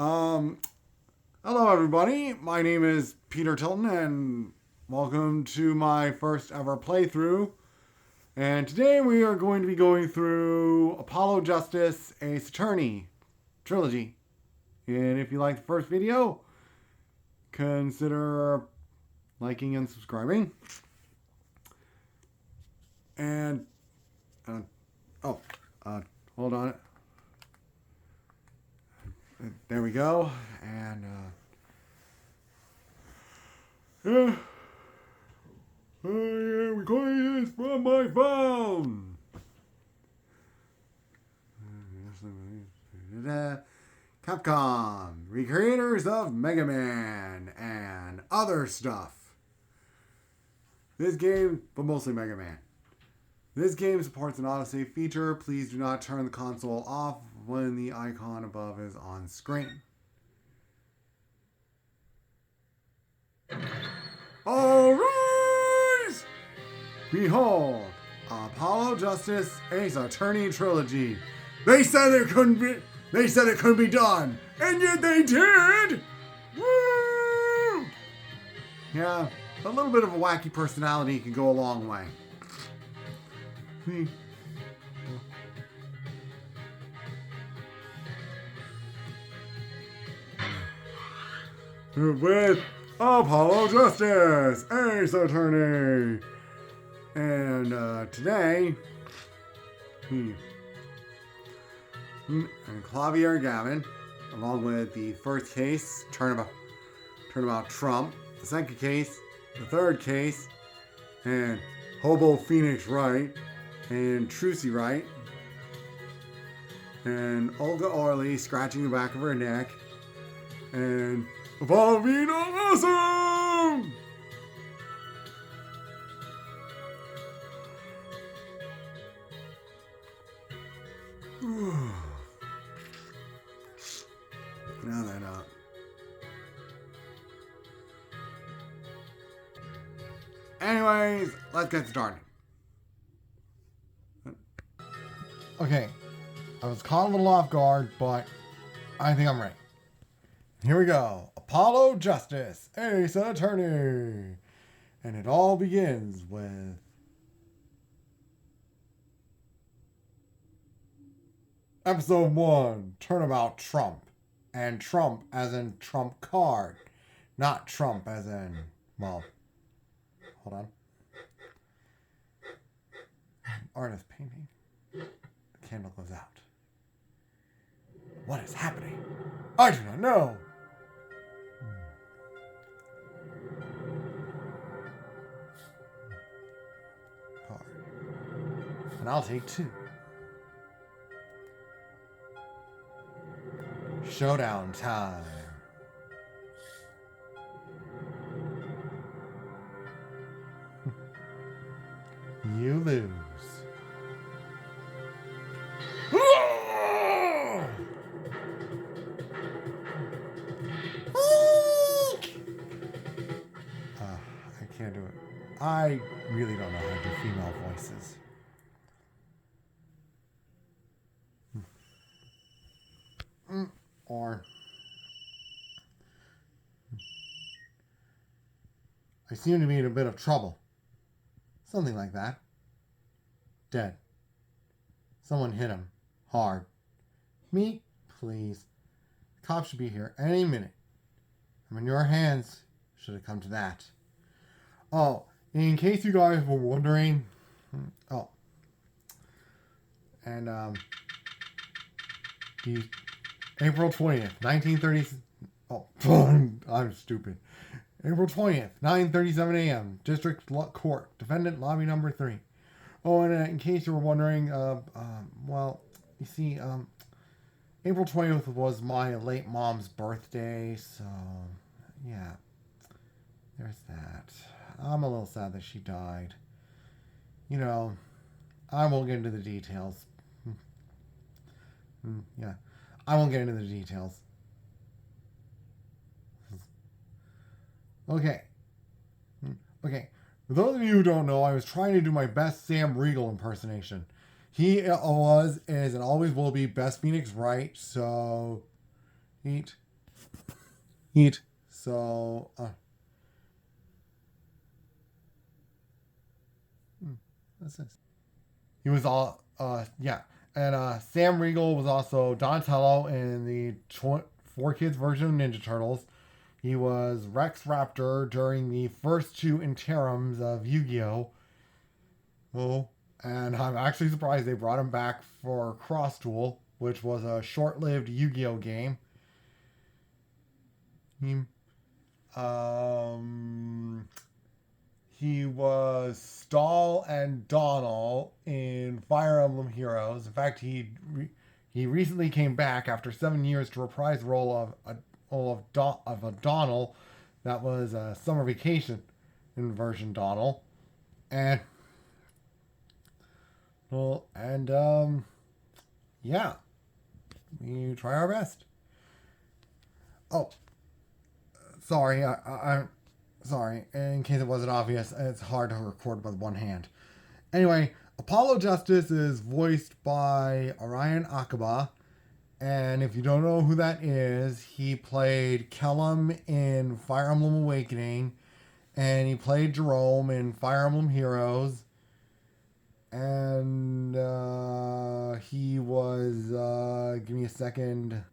Um, Hello everybody. My name is Peter Tilton, and welcome to my first ever playthrough. And today we are going to be going through Apollo Justice, Ace Attorney trilogy. And if you liked the first video, consider liking and subscribing. And hold on. There we go. And I am recording this from my phone. Capcom, recreators of Mega Man and other stuff. This game, but mostly Mega Man. This game supports an autosave feature. Please do not turn the console off when the icon above is on screen. All rise! Behold, Apollo Justice Ace Attorney trilogy. They said it couldn't be done, and yet they did. Woo! Yeah, a little bit of a wacky personality can go a long way. With Apollo Justice, Ace Attorney. And today, and Clavier and Gavin, along with the first case, Turnabout Trump, the second case, the third case, and Hobo Phoenix Wright, and Trucy Wright, and Olga Orly scratching the back of her neck, and Apollo being awesome! Now then, anyways, let's get started. Okay, I was caught a little off guard, but I think I'm ready. Here we go. Apollo Justice, Ace Attorney. And it all begins with Episode 1, Turnabout Trump. And Trump as in trump card. Not Trump as in, well, hold on. Artist painting. The candle goes out. What is happening? I do not know. Card. And I'll take 2. Showdown time. You lose. I can't do it. I really don't know how to do female voices. Or I seem to be in a bit of trouble. Something like that. Dead. Someone hit him. Hard. Me? Please. The cops should be here any minute. I'm in your hands. Should have come to that. Oh, in case you guys were wondering. Oh. And, the April 20th, 1930. Oh, I'm stupid. April 20th, 9:37 a.m. District Court. Defendant, lobby number 3. Oh, and in case you were wondering, well, you see, April 20th was my late mom's birthday, so, yeah. There's that. I'm a little sad that she died. You know, I won't get into the details. Yeah. I won't get into the details. Okay. For those of you who don't know, I was trying to do my best Sam Riegel impersonation. He is, and always will be, best Phoenix Wright, so... Eat. Eat. So, what's this? He was all, yeah. And Sam Riegel was also Donatello in the 4Kids version of Ninja Turtles. He was Rex Raptor during the first two interims of Yu-Gi-Oh! Oh, and I'm actually surprised they brought him back for Cross Duel, which was a short-lived Yu-Gi-Oh! Game. He was Stahl and Donald in Fire Emblem Heroes. In fact, he recently came back after 7 years to reprise the role of a Donald that was a summer vacation in version Donald. And yeah, we try our best. Oh, sorry, I'm sorry. In case it wasn't obvious, it's hard to record with one hand. Anyway, Apollo Justice is voiced by Orion Acaba. And if you don't know who that is, he played Kellum in Fire Emblem Awakening. And he played Jerome in Fire Emblem Heroes. And he was, give me a second.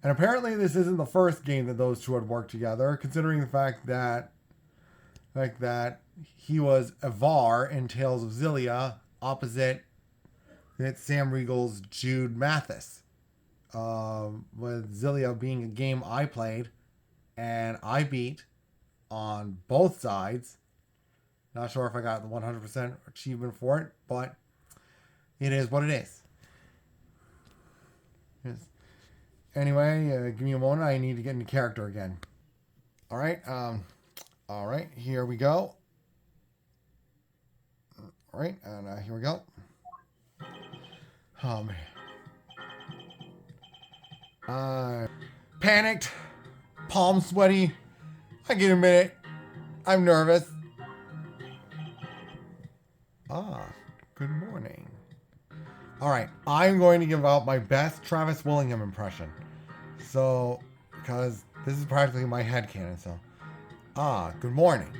And apparently this isn't the first game that those two had worked together, considering the fact that he was Ivar in Tales of Xillia, opposite Sam Riegel's Jude Mathis. With Xillia being a game I played and I beat on both sides. Not sure if I got the 100% achievement for it, but it is what it is. Yes. Anyway, give me a moment. I need to get into character again. All right, here we go. All right, and here we go. Oh, man. Panicked, palms sweaty. I can admit it. I'm nervous. Good morning. All right, I'm going to give out my best Travis Willingham impression. So, because this is practically my headcanon, so. Good morning.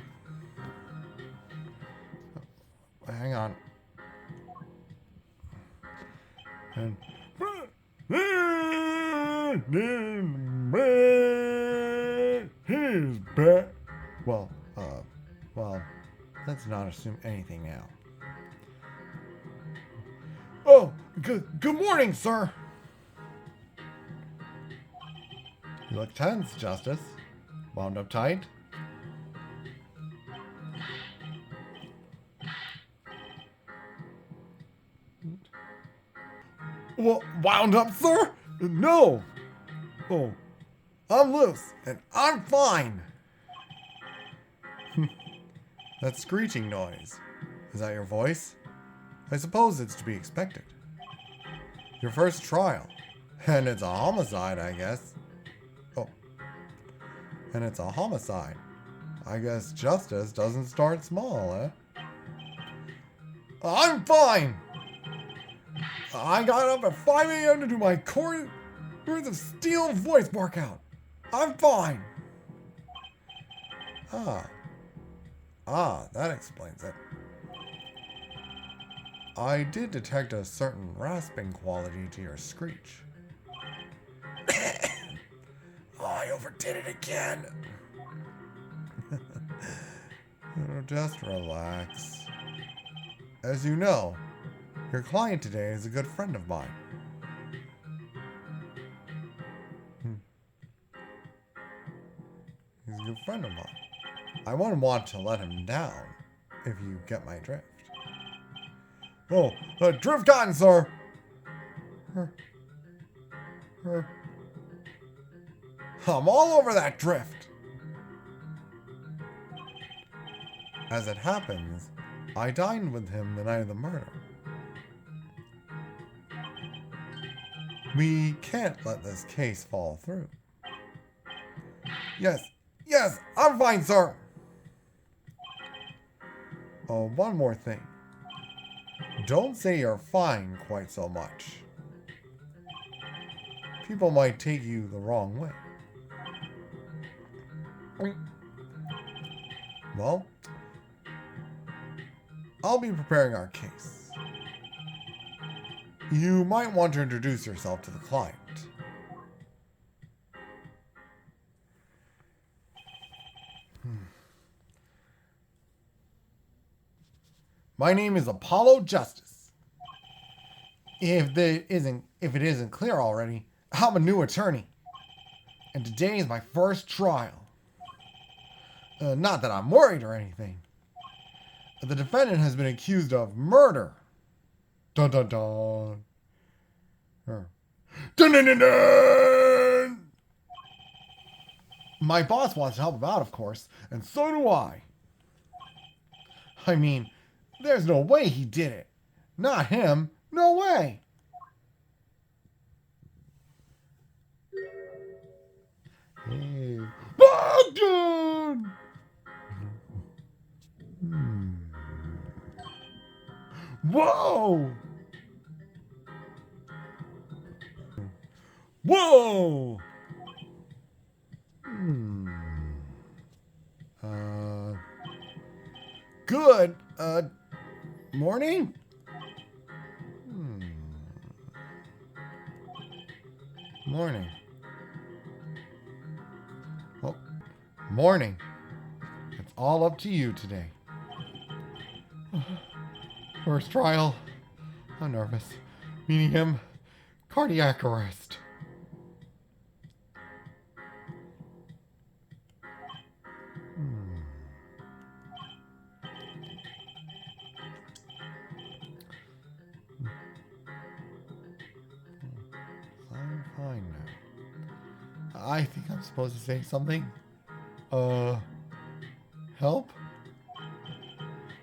Hang on. And he's back. Well, let's not assume anything now. Oh, good morning, sir. You look tense, Justice. Wound up tight? Well, wound up, sir? No. Oh, I'm loose, and I'm fine. That screeching noise. Is that your voice? I suppose it's to be expected. Your first trial. And it's a homicide, I guess. Oh. And it's a homicide. I guess justice doesn't start small, eh? I'm fine! I got up at 5 a.m. to do my Chords of Steel voice workout. I'm fine. That explains it. I did detect a certain rasping quality to your screech. I overdid it again. Just relax. As you know, your client today is a good friend of mine. He's a good friend of mine. I wouldn't want to let him down, if you get my drift. Oh, drift gotten, sir! I'm all over that drift! As it happens, I dined with him the night of the murder. We can't let this case fall through. Yes, I'm fine, sir! Oh, one more thing. Don't say you're fine quite so much. People might take you the wrong way. Well, I'll be preparing our case. You might want to introduce yourself to the client. My name is Apollo Justice. If it isn't clear already, I'm a new attorney, and today is my first trial. Not that I'm worried or anything. The defendant has been accused of murder. Dun dun dun. Dun dun dun dun. My boss wants to help him out, of course, and so do I. I mean, there's no way he did it. Not him. No way. Hey. Buckland! Whoa! Whoa! Good. Morning? Morning. Well, morning. It's all up to you today. First trial. I'm nervous. Meeting him. Cardiac arrest. I'm fine now. I think I'm supposed to say something. Help?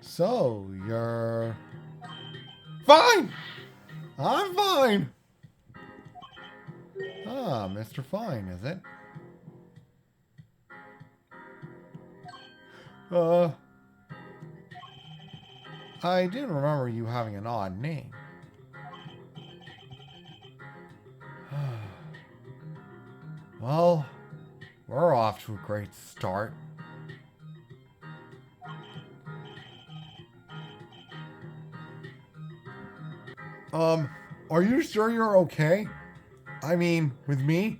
So, you're... Fine! I'm fine! Ah, Mr. Fine, is it? I didn't remember you having an odd name. Well, we're off to a great start. Are you sure you're okay? I mean, with me?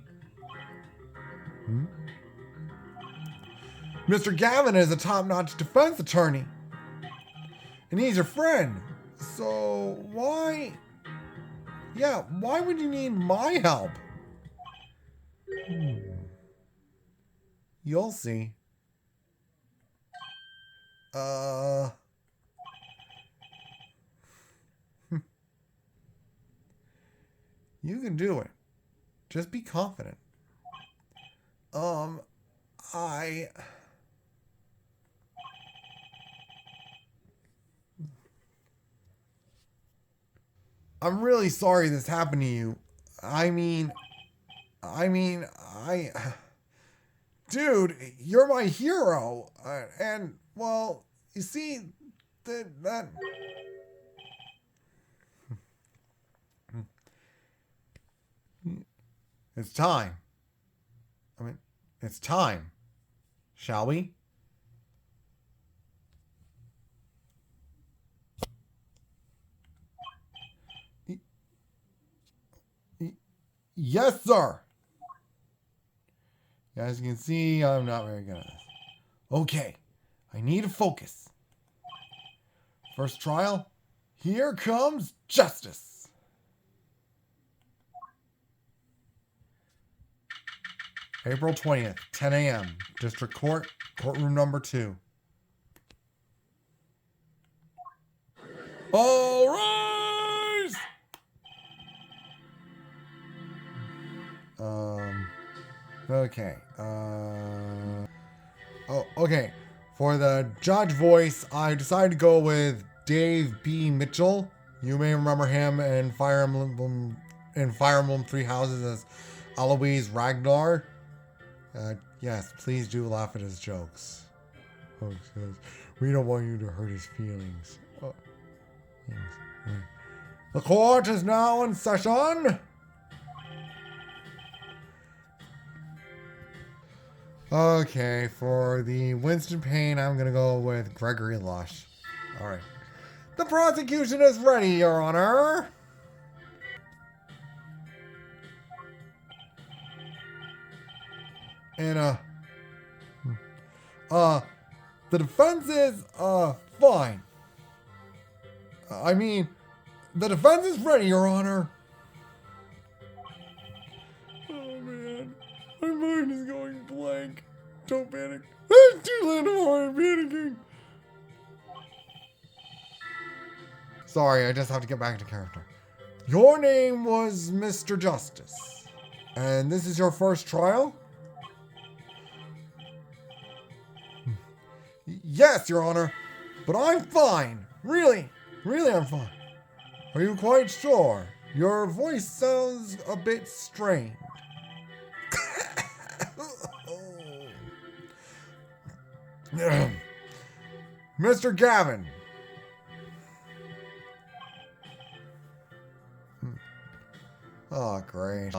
Mr. Gavin is a top-notch defense attorney. And he's your friend. So, why... Yeah, why would you need my help? You'll see. You can do it. Just be confident. I'm really sorry this happened to you. Dude, you're my hero. And, well, you see, that... It's time. It's time. Shall we? Yes, sir. As you can see, I'm not very good at this. Okay, I need to focus. First trial. Here comes justice. April 20th, 10 a.m. District Court, courtroom number 2. All rise! Okay. Okay. For the judge voice, I decided to go with Dave B. Mitchell. You may remember him in Fire Emblem 3 Houses as Eloise Ragnar. Yes, please do laugh at his jokes. Oh, we don't want you to hurt his feelings. Yes. The court is now in session. Okay, for the Winston Payne, I'm gonna go with Gregory Lush. Alright. The prosecution is ready, Your Honor! And, the defense is, fine. I mean, the defense is ready, Your Honor. Oh, man. My mind is going blank. Don't panic. It's too late for I'm panicking. Sorry, I just have to get back to character. Your name was Mr. Justice. And this is your first trial? Yes, Your Honor. But I'm fine. Really I'm fine. Are you quite sure? Your voice sounds a bit strained. Mr. Gavin. Oh, great.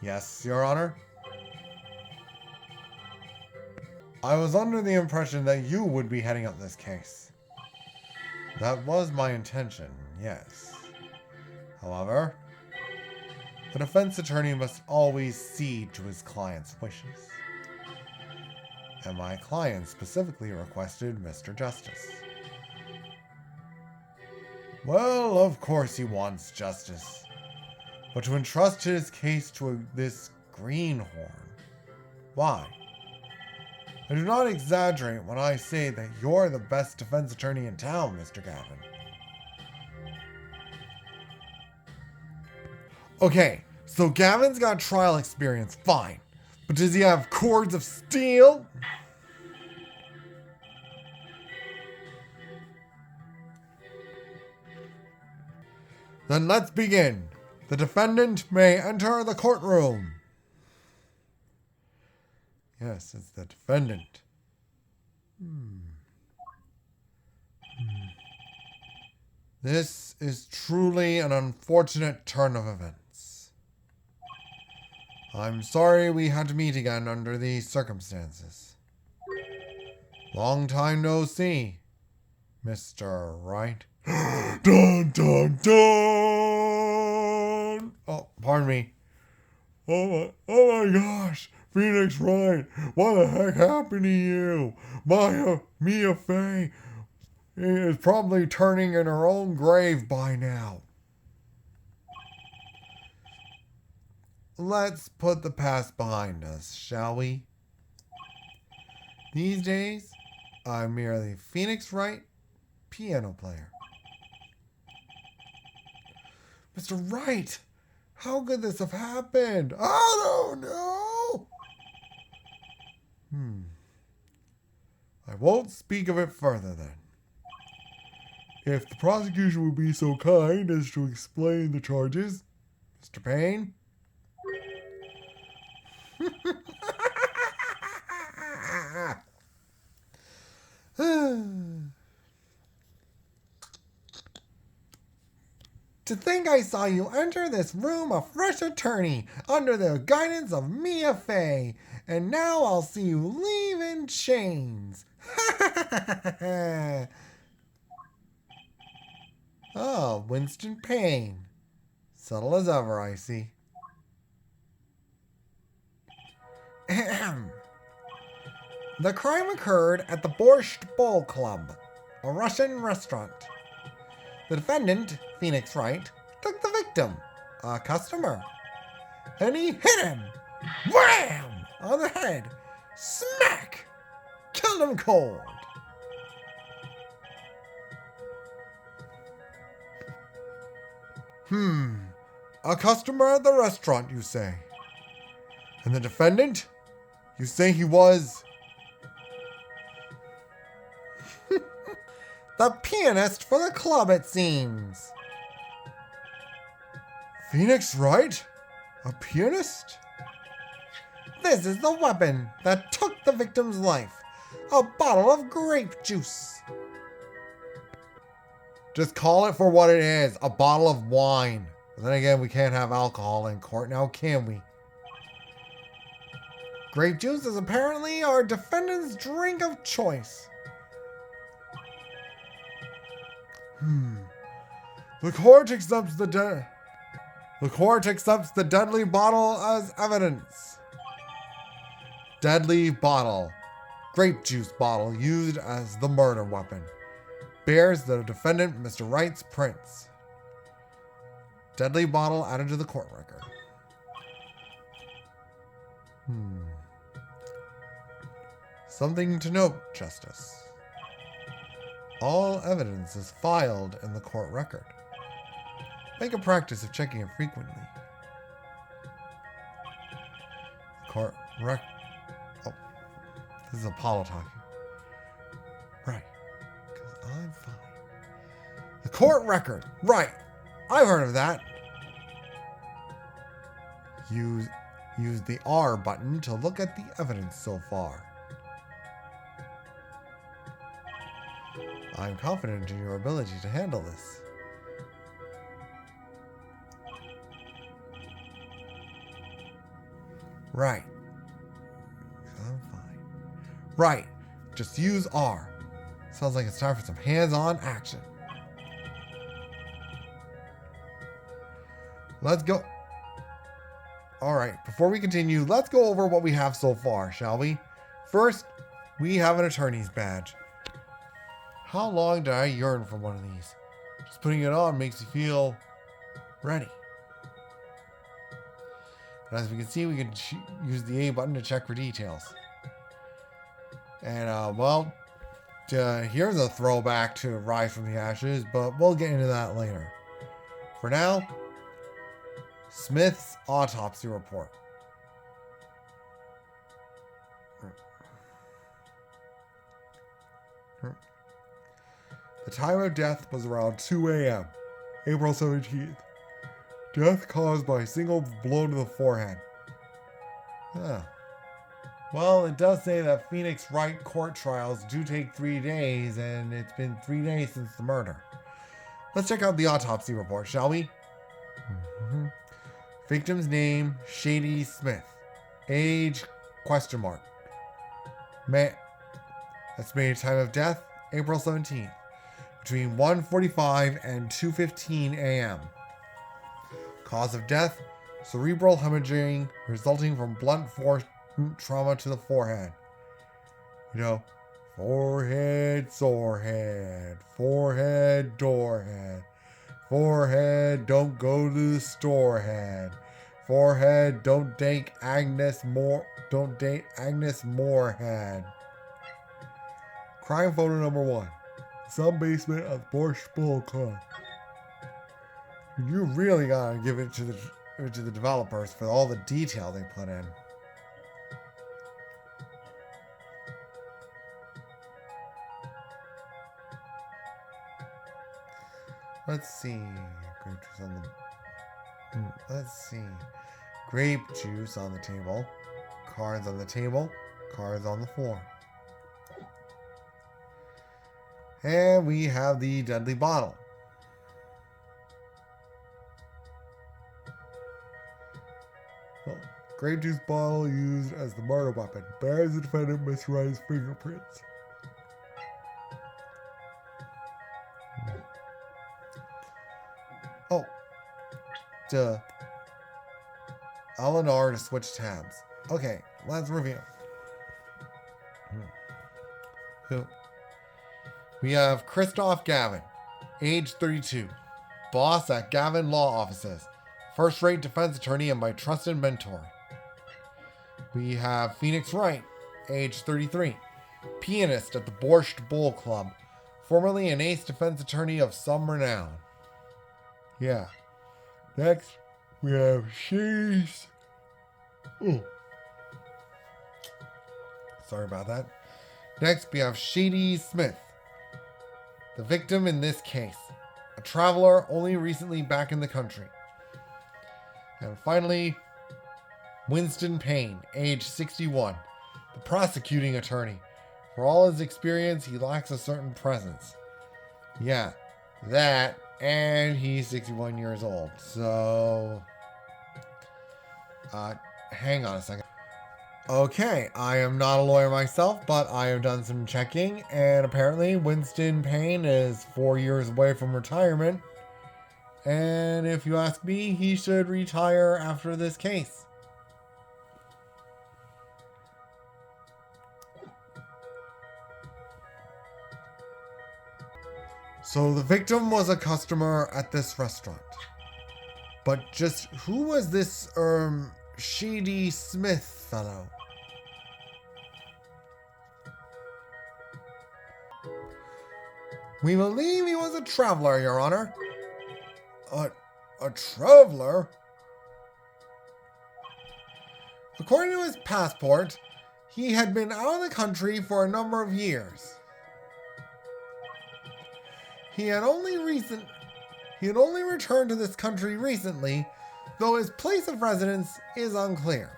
Yes, Your Honor? I was under the impression that you would be heading up this case. That was my intention, yes. However, the defense attorney must always cede to his client's wishes. And my client specifically requested Mr. Justice. Well, of course he wants justice. But to entrust his case to this greenhorn, why? I do not exaggerate when I say that you're the best defense attorney in town, Mr. Gavin. Okay, so Gavin's got trial experience, fine. But does he have cords of steel? Then let's begin. The defendant may enter the courtroom. Yes, it's the defendant. This is truly an unfortunate turn of events. I'm sorry we had to meet again under these circumstances. Long time no see, Mr. Wright. Dun dun dun! Oh, pardon me. Oh my gosh! Phoenix Wright, what the heck happened to you? Mia Fey is probably turning in her own grave by now. Let's put the past behind us, shall we? These days, I'm merely Phoenix Wright, piano player. Mr. Wright, how could this have happened? I don't know. I won't speak of it further then. If the prosecution would be so kind as to explain the charges, Mr. Payne. To think I saw you enter this room a fresh attorney under the guidance of Mia Fey, and now I'll see you leave in chains. Oh, Winston Payne. Subtle as ever, I see. The crime occurred at the Borscht Bowl Club, a Russian restaurant. The defendant, Phoenix Wright, took the victim, a customer, and he hit him, wham, on the head, smack, killed him cold. A customer at the restaurant, you say? And the defendant? You say he was... the pianist for the club, it seems. Phoenix Wright? A pianist? This is the weapon that took the victim's life. A bottle of grape juice. Just call it for what it is. A bottle of wine. But then again, we can't have alcohol in court now, can we? Grape juice is apparently our defendant's drink of choice. The court accepts the deadly bottle as evidence. Deadly bottle. Grape juice bottle used as the murder weapon. Bears the defendant Mr. Wright's prints. Deadly bottle added to the court record. Something to note, Justice. All evidence is filed in the court record. Make a practice of checking it frequently. Court record. Oh, this is Apollo talking. Right. Because I'm fine. The court record. Right. I've heard of that. Use the R button to look at the evidence so far. I'm confident in your ability to handle this. Right. I'm fine. Right. Just use R. Sounds like it's time for some hands-on action. Let's go. Alright, before we continue, let's go over what we have so far, shall we? First, we have an attorney's badge. How long did I yearn for one of these? Just putting it on makes you feel ready. And as we can see, we can use the A button to check for details. And, here's a throwback to Rise from the Ashes, but we'll get into that later. For now, Smith's autopsy report. The time of death was around 2 a.m., April 17th. Death caused by a single blow to the forehead. Well, it does say that Phoenix Wright court trials do take 3 days, and it's been 3 days since the murder. Let's check out the autopsy report, shall we? Victim's name, Shadi Smith. Age, ? Estimated time of death, April 17th. Between 1:45 and 2:15 a.m. Cause of death, cerebral hemorrhaging resulting from blunt force trauma to the forehead. Forehead, sorehead, forehead, doorhead. Forehead, don't go to the store head. Forehead, don't date Agnes Moorehead. Crime photo number 1. Some basement of Borscht Bull Club. You really gotta give it to the developers for all the detail they put in. Let's see. Grape juice on the table. Cards on the table. Cards on the floor. And we have the deadly bottle. Grape juice bottle used as the murder weapon. Bears the defendant Miss Wright's fingerprints. Oh. Eleanor to switch tabs. Okay, let's review. We have Kristopher Gavin, age 32, boss at Gavin Law Offices, first-rate defense attorney and my trusted mentor. We have Phoenix Wright, age 33, pianist at the Borscht Bull Club, formerly an ace defense attorney of some renown. Yeah. Next, we have She's. Sorry about that. Next, we have Shadi Smith, the victim in this case, a traveler only recently back in the country. And finally, Winston Payne, age 61, the prosecuting attorney. For all his experience, he lacks a certain presence. Yeah, that, and he's 61 years old. So, hang on a second. Okay, I am not a lawyer myself, but I have done some checking, and apparently Winston Payne is 4 years away from retirement. And if you ask me, he should retire after this case. So the victim was a customer at this restaurant. But just who was this, Shady Smith fellow? We believe he was a traveler, Your Honor. A traveler? According to his passport, he had been out of the country for a number of years. He had only returned to this country recently, though his place of residence is unclear.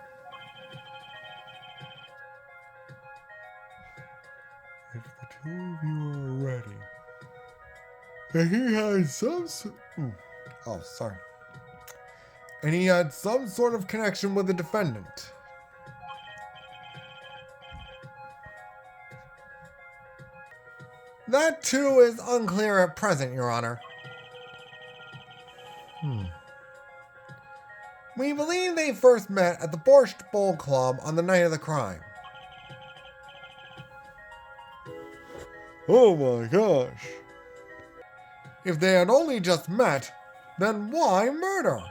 If the two of you are ready. And he had And he had some sort of connection with the defendant. That too is unclear at present, Your Honor. We believe they first met at the Borscht Bowl Club on the night of the crime. Oh my gosh. If they had only just met, then why murder?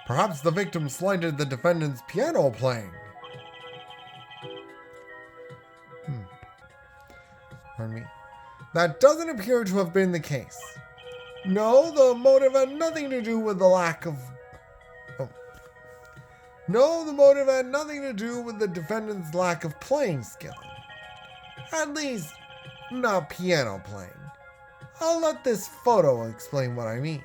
Perhaps the victim slighted the defendant's piano playing. Pardon me. That doesn't appear to have been the case. No, the motive had nothing to do with the lack of... No, the motive had nothing to do with the defendant's lack of playing skill. At least, not piano playing. I'll let this photo explain what I mean.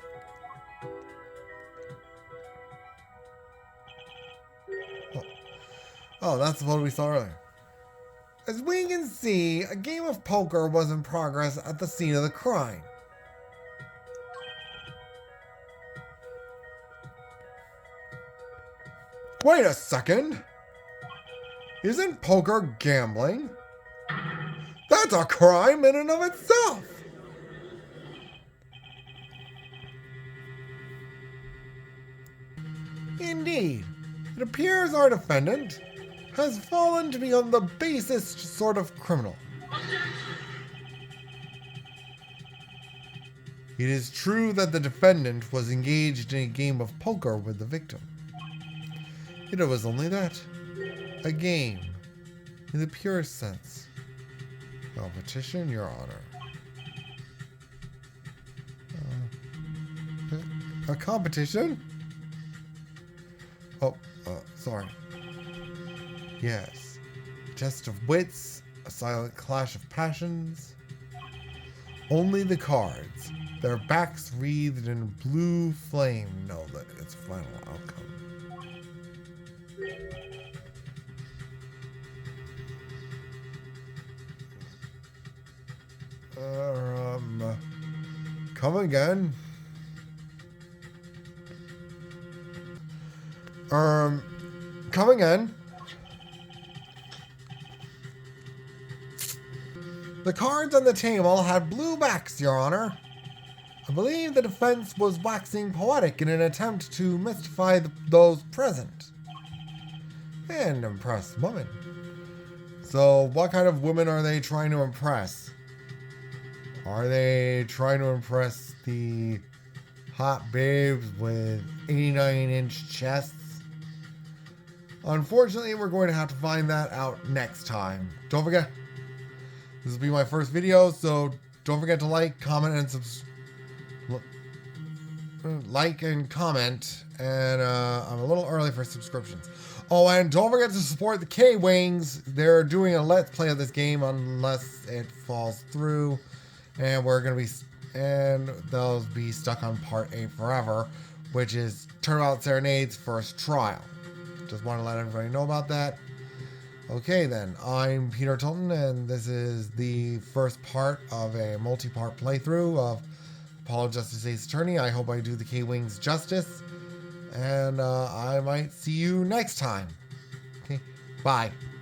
Oh, that's the photo we saw earlier. As we can see, a game of poker was in progress at the scene of the crime. Wait a second! Isn't poker gambling? That's a crime in and of itself! Indeed, it appears our defendant has fallen to become the basest sort of criminal. It is true that the defendant was engaged in a game of poker with the victim. Yet it was only that. A game. In the purest sense. Competition, Your Honor. A competition? Oh, sorry. Yes. A test of wits, a silent clash of passions. Only the cards, their backs wreathed in blue flame, know that its final outcome. Come again. Come again. The cards on the table had blue backs, Your Honor. I believe the defense was waxing poetic in an attempt to mystify those present. And impress women. So, what kind of women are they trying to impress? Are they trying to impress the hot babes with 89-inch chests? Unfortunately, we're going to have to find that out next time. Don't forget, this will be my first video, so don't forget to like, comment, and comment. And I'm a little early for subscriptions. Oh, and don't forget to support the K-Wings. They're doing a Let's Play of this game unless it falls through. And they'll be stuck on part 8 forever, which is Turnabout Serenade's first trial. Just want to let everybody know about that. Okay then, I'm Peter Tilton, and this is the first part of a multi-part playthrough of Apollo Justice Ace Attorney. I hope I do the K-Wings justice, and I might see you next time. Okay, Bye.